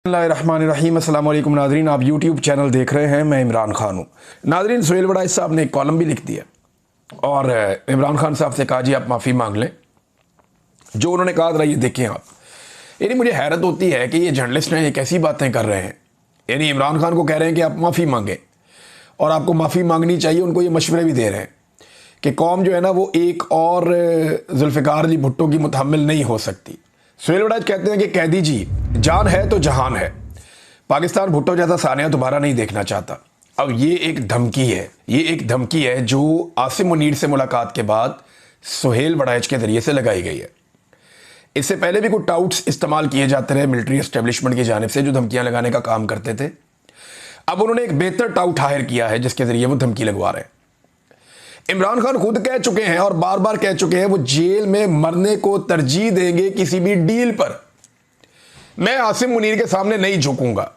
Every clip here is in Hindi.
बिस्मिल्लाहिर्रहमानिर्रहीम। अस्सलाम वालेकुम नाज़रीन, आप यूट्यूब चैनल देख रहे हैं। मैं इमरान खान हूँ। नाज़रीन, सुहेल वड़ाइच साहब ने एक कॉलम भी लिख दिया और इमरान खान साहब से कहा जी आप माफ़ी मांग लें। जो उन्होंने कहा था ये देखें आप। यानी मुझे हैरत होती है कि ये जर्नलिस्ट हैं, ये कैसी बातें कर रहे हैं। यानी इमरान खान को कह रहे हैं कि आप माफ़ी मांगें और आपको माफ़ी मांगनी चाहिए। उनको ये मशवरे भी दे रहे हैं कि कौम जो है ना वो एक और जुल्फ़िकार अली भुट्टो की मुतहम्मिल नहीं हो सकती। सुहेल वड़ाइच कहते हैं कि कैदी जी जान है तो जहान है। पाकिस्तान भुट्टो जैसा सानिया दोबारा नहीं देखना चाहता। अब ये एक धमकी है, ये एक धमकी है जो आसिम मुनीर से मुलाकात के बाद सुहेल वड़ाइच के जरिए से लगाई गई है। इससे पहले भी कुछ टाउट्स इस्तेमाल किए जाते रहे मिलिट्री एस्टेब्लिशमेंट की जानिब से जो धमकियां लगाने का काम करते थे। अब उन्होंने एक बेहतर टाउट हायर किया है जिसके जरिए वो धमकी लगवा रहे हैं। इमरान खान खुद कह चुके हैं और बार बार कह चुके हैं वो जेल में मरने को तरजीह देंगे किसी भी डील पर। मैं आसिम मुनीर के सामने नहीं झुकूंगा,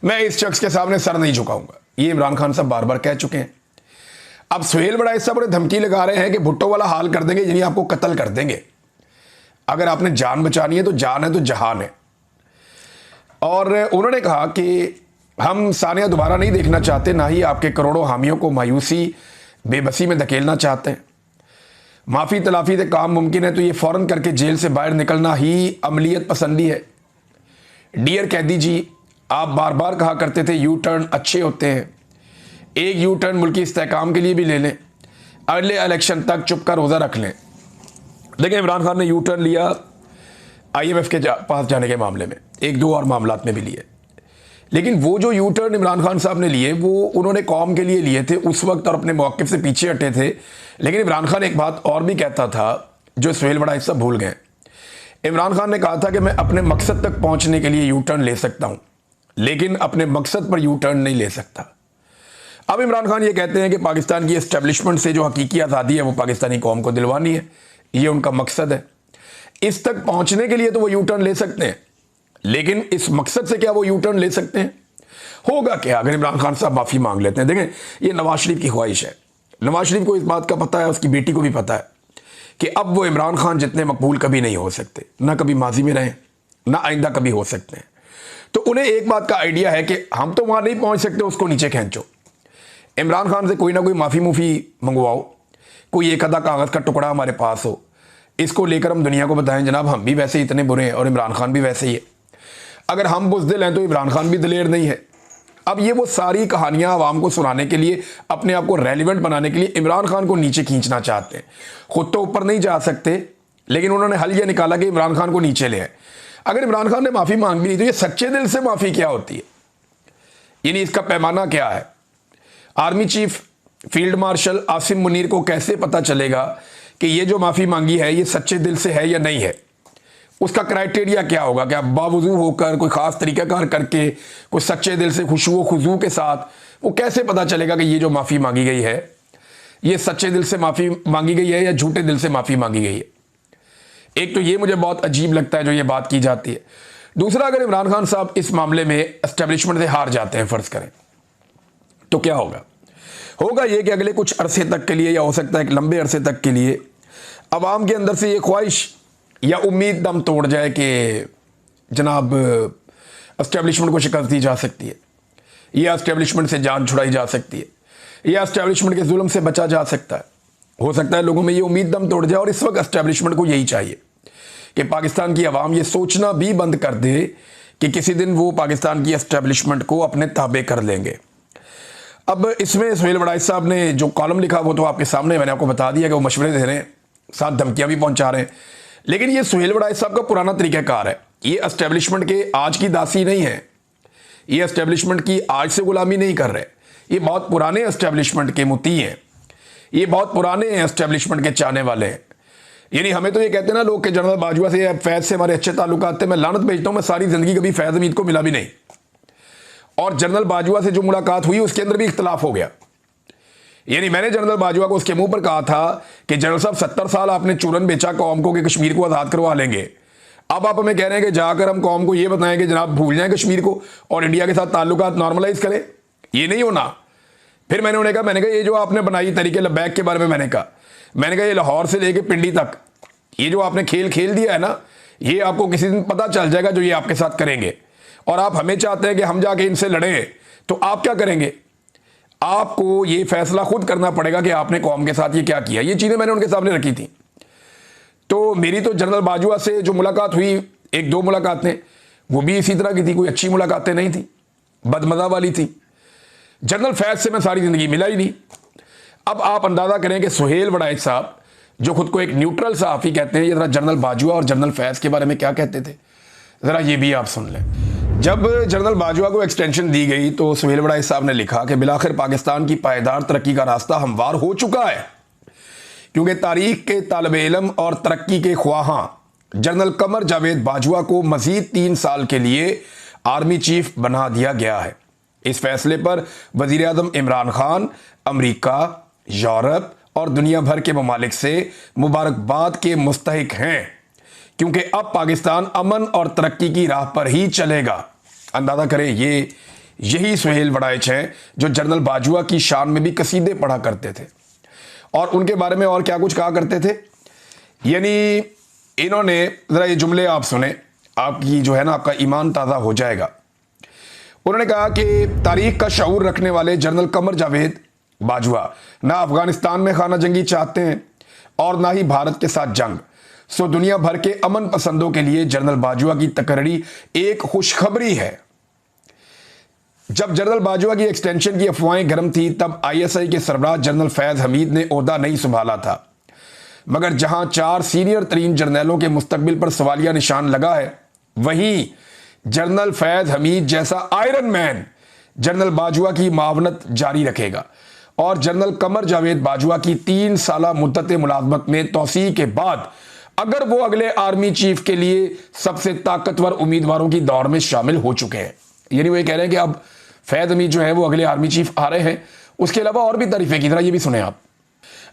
मैं इस शख्स के सामने सर नहीं झुकाऊंगा, ये इमरान खान साहब बार बार कह चुके हैं। अब सुहेल वड़ाइच साहब ने धमकी लगा रहे हैं कि भुट्टो वाला हाल कर देंगे, यानी आपको कत्ल कर देंगे। अगर आपने जान बचानी है तो जान है तो जहान है। और उन्होंने कहा कि हम सानिया दोबारा नहीं देखना चाहते, ना ही आपके करोड़ों हामियों को मायूसी बेबसी में धकेलना चाहते हैं। माफ़ी तलाफी से काम मुमकिन है तो ये फ़ौरन करके जेल से बाहर निकलना ही अमलियत पसंदी है। डियर कैदी जी, आप बार बार कहा करते थे यू टर्न अच्छे होते हैं। एक यू टर्न मुल्की इस्तेहकाम के लिए भी ले लें, अगले इलेक्शन तक चुप का रोज़ा रख लें। देखिए इमरान खान ने यू टर्न लिया IMF के पास जाने के मामले में, एक दो और मामलात में भी लिए। लेकिन वो जो यू टर्न इमरान खान साहब ने लिए वो उन्होंने कौम के लिए लिए थे उस वक्त और अपने मौक़िफ़ से पीछे हटे थे। लेकिन इमरान खान एक बात और भी कहता था जो सुहेल वड़ाइच साहब भूल गए। इमरान खान ने कहा था कि मैं अपने मकसद तक पहुंचने के लिए यू टर्न ले सकता हूं, लेकिन अपने मकसद पर यू टर्न नहीं ले सकता। अब इमरान खान ये कहते हैं कि पाकिस्तान की एस्टेब्लिशमेंट से जो हकीकी आज़ादी है वो पाकिस्तानी कौम को दिलवानी है, ये उनका मकसद है। इस तक पहुंचने के लिए तो वो यू टर्न ले सकते हैं, लेकिन इस मकसद से क्या वो यू टर्न ले सकते हैं? होगा क्या अगर इमरान खान साहब माफ़ी मांग लेते हैं? देखें, ये नवाज शरीफ की ख्वाहिश है। नवाज शरीफ को इस बात का पता है, उसकी बेटी को भी पता है कि अब वो इमरान खान जितने मकबूल कभी नहीं हो सकते, ना कभी माजी में रहे, ना आइंदा कभी हो सकते हैं। तो उन्हें एक बात का आइडिया है कि हम तो वहां नहीं पहुंच सकते, उसको नीचे खींचो। इमरान खान से कोई ना कोई माफ़ी मुफी मंगवाओ, कोई एक आधा कागज़ का टुकड़ा हमारे पास हो, इसको लेकर हम दुनिया को बताएं जनाब हम भी वैसे इतने बुरे हैं और इमरान खान भी वैसे ही है। अगर हम बुज़दिल हैं तो इमरान खान भी दिलेर नहीं है। अब ये वो सारी कहानियां आवाम को सुनाने के लिए, अपने आप को रेलिवेंट बनाने के लिए इमरान खान को नीचे खींचना चाहते हैं। खुद तो ऊपर नहीं जा सकते, लेकिन उन्होंने हल ये निकाला कि इमरान खान को नीचे ले आए। अगर इमरान खान ने माफ़ी मांग भी ली तो ये सच्चे दिल से माफ़ी क्या होती है, यानी इसका पैमाना क्या है? Army chief field marshal Asim Munir को कैसे पता चलेगा कि ये जो माफ़ी मांगी है ये सच्चे दिल से है या नहीं है? उसका क्राइटेरिया क्या होगा? क्या बावजू होकर कोई ख़ास तरीक़ाकार करके कोई सच्चे दिल से खुशू खुजू के साथ वो कैसे पता चलेगा कि ये जो माफ़ी मांगी गई है ये सच्चे दिल से माफ़ी मांगी गई है या झूठे दिल से माफ़ी मांगी गई है? एक तो ये मुझे बहुत अजीब लगता है जो ये बात की जाती है। दूसरा, अगर इमरान खान साहब इस मामले में एस्टेब्लिशमेंट से हार जाते हैं, फ़र्ज़ करें, तो क्या होगा? होगा ये कि अगले कुछ अरसे तक के लिए, या हो सकता है एक लंबे अरसे तक के लिए, अवाम के अंदर से ये ख्वाहिश या उम्मीद दम तोड़ जाए कि जनाब एस्टेब्लिशमेंट को शिकस्त दी जा सकती है, या एस्टेब्लिशमेंट से जान छुड़ाई जा सकती है, या एस्टेब्लिशमेंट के जुल्म से बचा जा सकता है। हो सकता है लोगों में ये उम्मीद दम तोड़ जाए और इस वक्त एस्टेब्लिशमेंट को यही चाहिए कि पाकिस्तान की आवाम ये सोचना भी बंद कर दे कि किसी दिन वो पाकिस्तान की एस्टेब्लिशमेंट को अपने ताबे कर लेंगे। अब इसमें सुहेल वड़ाइच साहब ने जो कॉलम लिखा वो तो आपके सामने, मैंने आपको बता दिया कि वो मशवरे दे रहे हैं, साथ धमकियाँ भी पहुँचा रहे हैं। लेकिन ये सुहेल वड़ाइच साहब का पुराना तरीक़ाकार है। ये एस्टेब्लिशमेंट के आज की दासी नहीं है, ये एस्टेब्लिशमेंट की आज से गुलामी नहीं कर रहे। ये बहुत पुराने एस्टेब्लिशमेंट के मुती हैं, ये बहुत पुराने एस्टेब्लिशमेंट के चाहने वाले हैं। यानी हमें तो ये कहते हैं ना लोग कि जनरल बाजवा से या फैज़ से हमारे अच्छे ताल्लुकात थे। मैं लानत भेजता हूँ, मैं सारी ज़िंदगी कभी फैज़ हमीद को मिला भी नहीं, और जनरल बाजवा से जो मुलाकात हुई उसके अंदर भी इख्तलाफ हो गया। यानी मैंने जनरल बाजवा को उसके मुंह पर कहा था कि जनरल साहब 70 साल आपने चूरन बेचा कौम को कि कश्मीर को आज़ाद करवा लेंगे। अब आप हमें कह रहे हैं कि जाकर हम कौम को ये बताएं कि जनाब भूल जाएं कश्मीर को और इंडिया के साथ ताल्लुकात नॉर्मलाइज करें। ये नहीं होना। फिर मैंने उन्हें कहा ये जो आपने बनाई तरीके लबैक के बारे में मैंने कहा ये लाहौर से लेके पिंडी तक ये जो आपने खेल खेल दिया है ना, ये आपको किसी दिन पता चल जाएगा जो ये आपके साथ करेंगे। और आप हमें चाहते हैं कि हम जाके इनसे लड़ें, तो आप क्या करेंगे? आपको ये फैसला खुद करना पड़ेगा कि आपने कौम के साथ ये क्या किया। ये चीज़ें मैंने उनके सामने रखी थी। तो मेरी तो जनरल बाजवा से जो मुलाकात हुई, एक दो मुलाकातें, वो भी इसी तरह की थी, कोई अच्छी मुलाकातें नहीं थी, बदमज़ा वाली थी। जनरल फैज़ से मैं सारी ज़िंदगी मिला ही नहीं। अब आप अंदाज़ा करें कि सुहेल वड़ाइच साहब, जो खुद को एक न्यूट्रल सहाफ़ी कहते हैं, ये ज़रा जनरल बाजवा और जनरल फैज़ के बारे में क्या कहते थे, ज़रा ये भी आप सुन लें। जब जनरल बाजवा को एक्सटेंशन दी गई तो सुहेल वड़ाइच साहब ने लिखा कि बिलाखिर पाकिस्तान की पायदार तरक्की का रास्ता हमवार हो चुका है, क्योंकि तारीख के तालिब इल्म और तरक्की के ख्वाहां जनरल कमर जावेद बाजवा को मजीद 3 साल के लिए आर्मी चीफ बना दिया गया है। इस फैसले पर वजीर आज़म इमरान खान अमरीका, यूरोप और दुनिया भर के ममालिक से मुबारकबाद के मुस्तहिक हैं, क्योंकि अब पाकिस्तान अमन और तरक्की की राह पर ही चलेगा। अंदाज़ा करें, यही सुहेल वड़ाइच हैं जो जनरल बाजवा की शान में भी कसीदे पढ़ा करते थे और उनके बारे में और क्या कुछ कहा करते थे। यानी इन्होंने, ज़रा ये जुमले आप सुने, आपकी जो है ना, आपका ईमान ताज़ा हो जाएगा। उन्होंने कहा कि तारीख का शऊर रखने वाले जनरल कमर जावेद बाजवा ना अफगानिस्तान में खाना जंगी चाहते हैं और ना ही भारत के साथ जंग। सो दुनिया भर के अमन पसंदों के लिए जनरल बाजवा की तकर्री एक खुशखबरी है। जब जनरल बाजवा की एक्सटेंशन की अफवाहें गर्म थी, तब ISI के सरबराह जनरल फैज़ हमीद ने ओहदा नहीं संभाला था, मगर जहां 4 सीनियर तरीन जर्नलों के मुस्तकबिल पर सवालिया निशान लगा है, वहीं जनरल फैज़ हमीद जैसा आयरन मैन जनरल बाजवा की मावनत जारी रखेगा और जनरल कमर जावेद बाजवा की 3 साला मुद्दत मुलाजमत में तौसीह के बाद अगर वो अगले आर्मी चीफ के लिए सबसे ताकतवर उम्मीदवारों की दौड़ में शामिल हो चुके हैं। यानी वो ये कह रहे हैं कि अब फैज़ हमीद जो है वो अगले आर्मी चीफ आ रहे हैं। उसके अलावा और भी तारीफें की तरह ये भी सुने आप।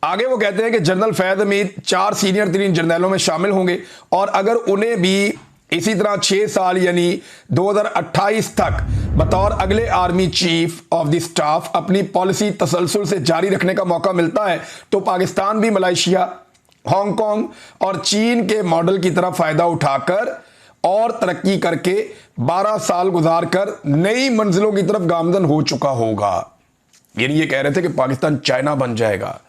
आगे वो कहते हैं कि जनरल फैज़ हमीद 4 सीनियर तरीन जर्नलों में शामिल होंगे और अगर उन्हें भी इसी तरह 6 साल यानी 2028 तक बतौर अगले army chief of the staff अपनी पॉलिसी तसलसल से जारी रखने का मौका मिलता है, तो पाकिस्तान भी मलेशिया, हांगकांग और चीन के मॉडल की तरफ फायदा उठाकर और तरक्की करके 12 साल गुजारकर नई मंजिलों की तरफ गामजन हो चुका होगा। यानी ये कह रहे थे कि पाकिस्तान चाइना बन जाएगा,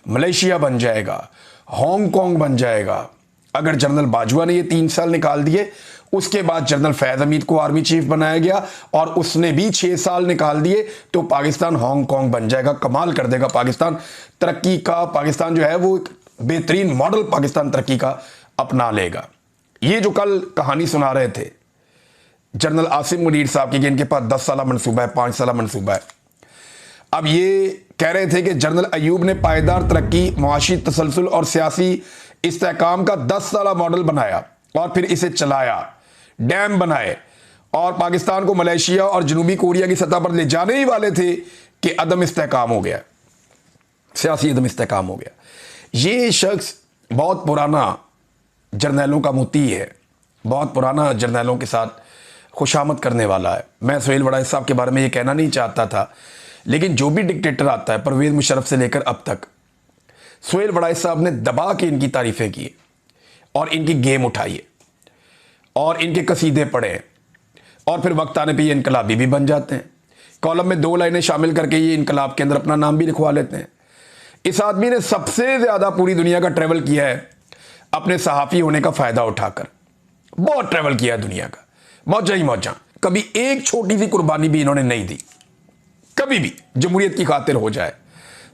मलेशिया बन जाएगा, हांगकांग बन जाएगा अगर जनरल बाजवा ने ये 3 साल निकाल दिए। उसके बाद जनरल फैज़ हमीद को आर्मी चीफ बनाया गया और उसने भी 6 साल निकाल दिए, तो पाकिस्तान हांगकांग बन जाएगा। कमाल कर देगा पाकिस्तान तरक्की का। पाकिस्तान जो है वो एक बेहतरीन मॉडल पाकिस्तान तरक्की का अपना लेगा। ये जो कल कहानी सुना रहे थे जनरल आसिम मुनीर साहब की कि इनके पास 10 साल मनसूबा है, 5 साल मनसूबा है। अब ये कह रहे थे कि जनरल अयूब ने पायदार तरक्की, मुआशी तसलसल और सियासी इस्तेहकाम का 10 साल मॉडल बनाया और फिर इसे चलाया, डैम बनाए और पाकिस्तान को मलेशिया और जनूबी कोरिया की सतह पर ले जाने ही वाले थे कि अदम इस्तेहकाम हो गया, सियासी अदम इस्तेहकाम हो गया। ये शख्स बहुत पुराना जर्नैलों का मोती है, बहुत पुराना जर्नैलों के साथ खुशामद करने वाला है। मैं सुहेल वड़ाइच साहब के बारे में ये कहना नहीं चाहता था, लेकिन जो भी डिक्टेटर आता है परवेज़ मुशर्रफ से लेकर अब तक, सुहेल वड़ाइच साहब ने दबा के इनकी तारीफ़ें की और इनकी गेम उठाई और इनके कसीदे पढ़े और फिर वक्त आने पे ये इनकलाबी भी बन जाते हैं। कॉलम में 2 लाइनें शामिल करके ये इनकलाब के अंदर अपना नाम भी लिखवा लेते हैं। इस आदमी ने सबसे ज़्यादा पूरी दुनिया का ट्रैवल किया है अपने सहाफ़ी होने का फ़ायदा उठाकर। बहुत ट्रैवल किया है दुनिया का, मौजा ही मौजा। कभी एक छोटी सी कुर्बानी भी इन्होंने नहीं दी, कभी भी। जमहूरियत की खातिर हो जाए,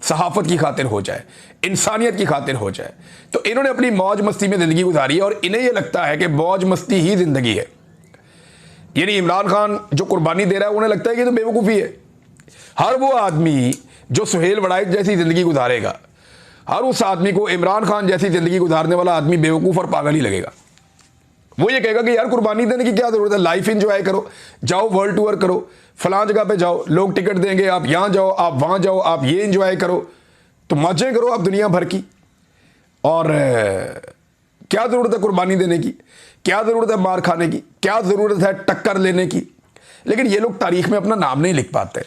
सहाफ़त की खातिर हो जाए, इंसानियत की खातिर हो जाए, तो इन्होंने अपनी मौज मस्ती में ज़िंदगी गुजारी है और इन्हें यह लगता है कि मौज मस्ती ही ज़िंदगी है। यानी इमरान खान जो कुर्बानी दे रहा है उन्हें लगता है कि तो बेवकूफ़ी है। हर वो आदमी जो सुहेल वड़ाइच जैसी ज़िंदगी गुजारेगा, हर उस आदमी को इमरान खान जैसी ज़िंदगी गुजारने वाला आदमी बेवकूफ़ और पागल ही लगेगा। वो ये कहेगा कि यार कुर्बानी देने की क्या ज़रूरत है, लाइफ एंजॉय करो, जाओ वर्ल्ड टूर करो, फलां जगह पे जाओ, लोग टिकट देंगे, आप यहाँ जाओ, आप वहाँ जाओ, आप ये एंजॉय करो, तो मजे करो आप दुनिया भर की। और क्या ज़रूरत है कुर्बानी देने की, क्या ज़रूरत है मार खाने की, क्या ज़रूरत है टक्कर लेने की। लेकिन ये लोग तारीख में अपना नाम नहीं लिख पाते।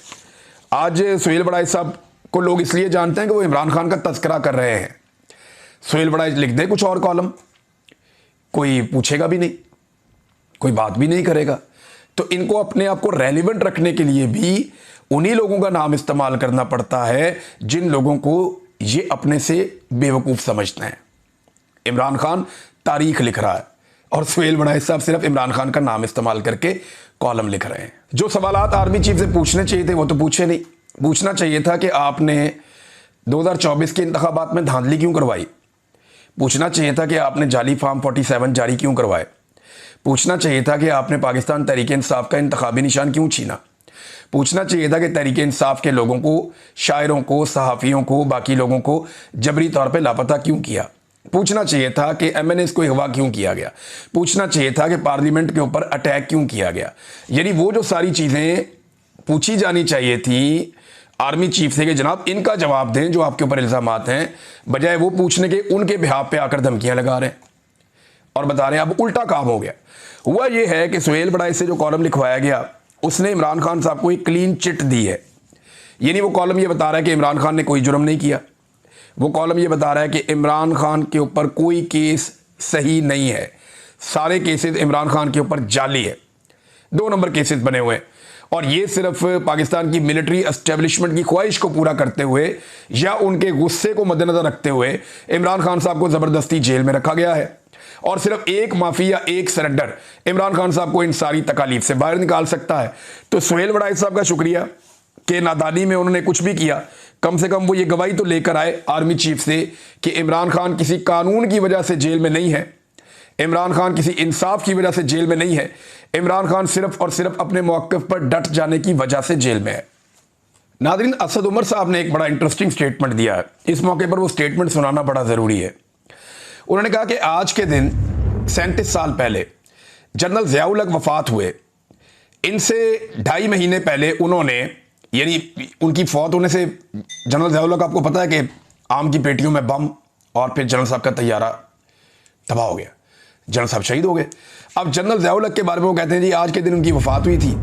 आज सुहेल वड़ाइच साहब को लोग इसलिए जानते हैं कि वो इमरान खान का तस्करा कर रहे हैं। सुहेल वड़ाइच लिख दे कुछ और कॉलम, कोई पूछेगा भी नहीं, कोई बात भी नहीं करेगा। तो इनको अपने आप को रेलिवेंट रखने के लिए भी उन्हीं लोगों का नाम इस्तेमाल करना पड़ता है जिन लोगों को ये अपने से बेवकूफ़ समझते हैं। इमरान खान तारीख लिख रहा है और सुहेल वड़ाइच साहब सिर्फ इमरान खान का नाम इस्तेमाल करके कॉलम लिख रहे हैं। जो सवालात आर्मी चीफ से पूछने चाहिए थे वो तो पूछे नहीं। पूछना चाहिए था कि आपने 2024 के इंतखाबात में धांधली क्यों करवाई। पूछना चाहिए था कि आपने जाली फार्म 47 जारी क्यों करवाए। पूछना चाहिए था कि आपने पाकिस्तान तहरीक इंसाफ का इंतखाबी निशान क्यों छीना। पूछना चाहिए था कि तहरीक इंसाफ के लोगों को, शायरों को, सहाफ़ियों को, बाकी लोगों को जबरी तौर पे लापता क्यों किया। पूछना चाहिए था कि MNAs को अगवा क्यों किया गया। पूछना चाहिए था कि पार्लियामेंट के ऊपर अटैक क्यों किया गया। यानी वो जो सारी चीज़ें पूछी जानी चाहिए थी आर्मी चीफ से कि जनाब इनका जवाब दें जो आपके ऊपर इल्ज़ामात हैं, बजाय वो पूछने के उनके बिहाफ पे आकर धमकियां लगा रहे हैं और बता रहे हैं अब उल्टा काम हो गया। हुआ ये है कि सुहेल वड़ाइच से जो कॉलम लिखवाया गया उसने इमरान खान साहब को एक क्लीन चिट दी है। यानी वो कॉलम ये बता रहा है कि इमरान खान ने कोई जुर्म नहीं किया। वो कॉलम ये बता रहा है कि इमरान खान के ऊपर कोई केस सही नहीं है, सारे केसेस इमरान खान के ऊपर जाली है, 2 नंबर केसेस बने हुए हैं। और ये सिर्फ पाकिस्तान की मिलिट्री एस्टेब्लिशमेंट की ख्वाहिश को पूरा करते हुए या उनके गुस्से को मद्देनजर रखते हुए इमरान खान साहब को ज़बरदस्ती जेल में रखा गया है। और सिर्फ एक माफ़ी या एक सरेंडर इमरान खान साहब को इन सारी तकालीफ से बाहर निकाल सकता है। तो सुहेल वड़ाइच साहब का शुक्रिया कि नादानी में उन्होंने कुछ भी किया, कम से कम वो ये गवाही तो लेकर आए आर्मी चीफ से कि इमरान खान किसी कानून की वजह से जेल में नहीं है, इमरान खान किसी इंसाफ की वजह से जेल में नहीं है, इमरान खान सिर्फ और सिर्फ अपने मौक़िफ़ पर डट जाने की वजह से जेल में है। नादरीन, असद उमर साहब ने एक बड़ा इंटरेस्टिंग स्टेटमेंट दिया है। इस मौके पर वो स्टेटमेंट सुनाना बड़ा ज़रूरी है। उन्होंने कहा कि आज के दिन 37 साल पहले जनरल ज़िया-उल-हक वफात हुए। इनसे 2.5 महीने पहले उन्होंने, यानी उनकी फौत होने से जनरल ज़िया-उल-हक, आपको पता है कि आम की पेटियों में बम और फिर जनरल साहब का तैयारा तबाह हो गया, जनरल साहब शहीद हो गए। अब जनरल ज़िया-उल-हक के बारे में वो कहते हैं जी आज के दिन उनकी वफात हुई थी,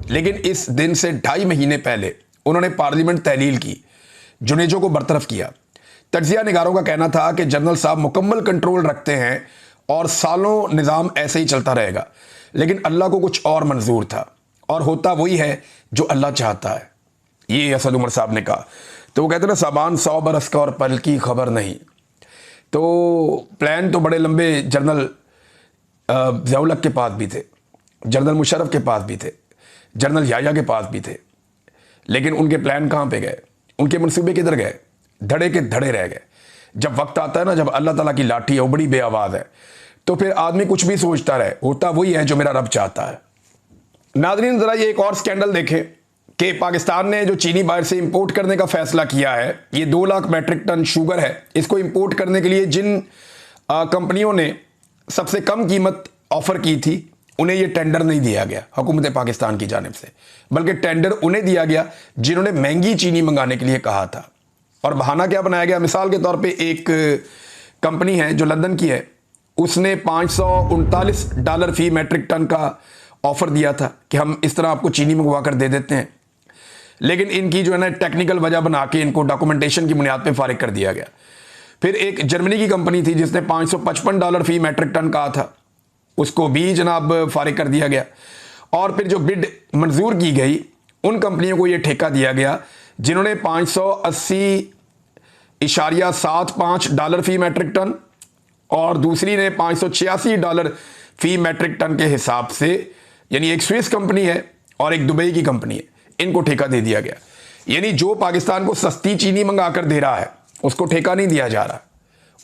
लेकिन इस दिन से 2.5 महीने पहले उन्होंने पार्लियामेंट तहलील की, जुनेजो को बरतरफ किया। तज्जिया निगारों का कहना था कि जनरल साहब मुकम्मल कंट्रोल रखते हैं और सालों निज़ाम ऐसे ही चलता रहेगा, लेकिन अल्लाह को कुछ और मंजूर था और होता वही है जो अल्लाह चाहता है। ये असद उमर साहब ने कहा। तो वो कहते हैं ना, सामान 100 बरस का और पल की खबर नहीं। तो प्लान तो बड़े लंबे जनरल ज़िया-उल-हक के पास भी थे, जनरल मुशर्रफ के पास भी थे, जनरल याह्या के पास भी थे, लेकिन उनके प्लान कहाँ पे गए, उनके मंसूबे किधर गए, धड़े के धड़े रह गए। जब वक्त आता है ना, जब अल्लाह ताला की लाठी है वो बड़ी बेआवाज़ है, तो फिर आदमी कुछ भी सोचता रहे, होता वही है जो मेरा रब चाहता है। नाज़रीन, ज़रा ये एक और स्कैंडल देखें कि पाकिस्तान ने जो चीनी बाहर से इंपोर्ट करने का फैसला किया है, ये 2 लाख मैट्रिक टन शुगर है। इसको इंपोर्ट करने के लिए जिन कंपनियों ने सबसे कम कीमत ऑफर की थी उन्हें ये टेंडर नहीं दिया गया हुकूमत पाकिस्तान की जानिब से, बल्कि टेंडर उन्हें दिया गया जिन्होंने महंगी चीनी मंगाने के लिए कहा था। और बहाना क्या बनाया गया, मिसाल के तौर पे एक कंपनी है जो लंदन की है, उसने $539 फी मैट्रिक टन का ऑफर दिया था कि हम इस तरह आपको चीनी मंगवा कर दे देते हैं, लेकिन इनकी जो है ना टेक्निकल वजह बना के इनको डॉक्यूमेंटेशन की बुनियाद पे फारिग कर दिया गया। फिर एक जर्मनी की कंपनी थी जिसने $555 फी मैट्रिक टन कहा था, उसको भी जनाब फारिग कर दिया गया। और फिर जो बिड मंजूर की गई उन कंपनियों को ये ठेका दिया गया जिन्होंने $580.75 फी मैट्रिक टन और दूसरी ने $586 फी मैट्रिक टन के हिसाब से, यानी एक स्विस कंपनी है और एक दुबई की कंपनी है, इनको ठेका दे दिया गया। यानी जो पाकिस्तान को सस्ती चीनी मंगा कर दे रहा है उसको ठेका नहीं दिया जा रहा,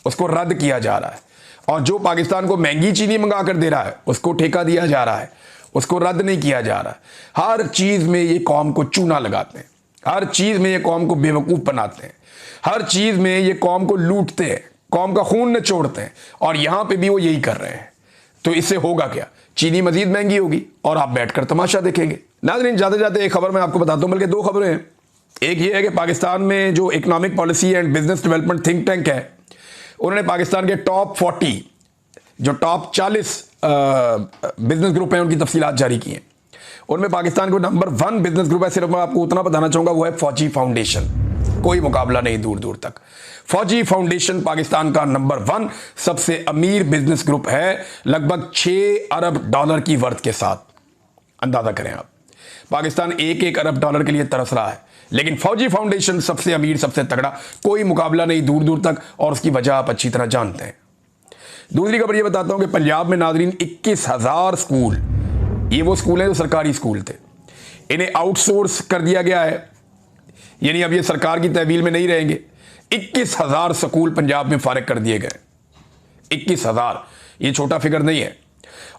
उसको रद्द किया जा रहा है, और जो पाकिस्तान को महंगी चीनी मंगा कर दे रहा है उसको ठेका दिया जा रहा है, उसको रद्द नहीं किया जा रहा। हर चीज़ में ये कौम को चूना लगाते हैं, हर चीज़ में ये कौम को बेवकूफ़ बनाते हैं, हर चीज़ में ये कौम को लूटते हैं, कौम का खून निचोड़ते हैं, और यहाँ पे भी वो यही कर रहे हैं। तो इससे होगा क्या, चीनी मजीद महंगी होगी और आप बैठकर तमाशा देखेंगे। नाज़रीन, जाते जाते एक खबर मैं आपको बताता हूँ, बल्कि 2 खबरें हैं। एक ये है कि पाकिस्तान में जो economic policy and business development think tank है, उन्होंने पाकिस्तान के टॉप 40 जो टॉप 40 बिजनेस ग्रुप हैं उनकी तफसीलात जारी की हैं। उनमें पाकिस्तान को नंबर 1 बिजनेस ग्रुप है, सिर्फ मैं आपको उतना बताना चाहूँगा, वो है फौजी फाउंडेशन। कोई मुकाबला नहीं दूर दूर तक। फौजी फाउंडेशन पाकिस्तान का नंबर 1 सबसे अमीर बिजनेस ग्रुप है, लगभग $6 अरब की वर्थ के साथ। अंदाजा करें आप। पाकिस्तान 1-1 अरब डॉलर के लिए तरस रहा है, लेकिन फौजी फाउंडेशन सबसे अमीर, सबसे तगड़ा, कोई मुकाबला नहीं दूर दूर तक, और उसकी वजह आप अच्छी तरह जानते हैं। दूसरी खबर ये बताता हूं कि पंजाब में नाजरीन 21,000 स्कूल, ये वो स्कूल हैं जो सरकारी स्कूल थे, इन्हें आउटसोर्स कर दिया गया है, यानी अब ये सरकार की तहवील में नहीं रहेंगे। 21,000 स्कूल पंजाब में फारिग कर दिए गए। 21,000, ये छोटा फिगर नहीं है।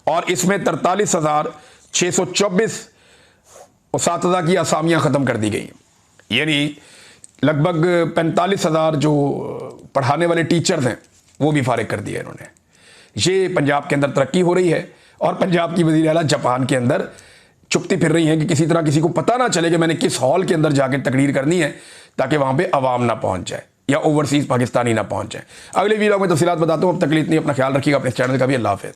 और इसमें 43,624 उसातिज़ा की असामियां ख़त्म कर दी गई, यानी लगभग 45,000 जो पढ़ाने वाले टीचर्स हैं वो भी फारिग कर दिए इन्होंने। ये पंजाब के अंदर तरक्की हो रही है, और पंजाब की वज़ीर आला जापान के अंदर चुपती फिर रही हैं कि किसी तरह किसी को पता ना चले कि मैंने किस हॉल के अंदर जाकर तकरीर करनी है, ताकि वहाँ पे अवाम ना पहुँच जाए या ओवरसीज़ पाकिस्तानी ना पहुँच जाए। अगले वीडियो में तफसीलात बताता हूँ। अब तक के लिए इतनी, अपना ख्याल रखिएगा, अपने चैनल का भी। अल्लाह हाफ़िज़।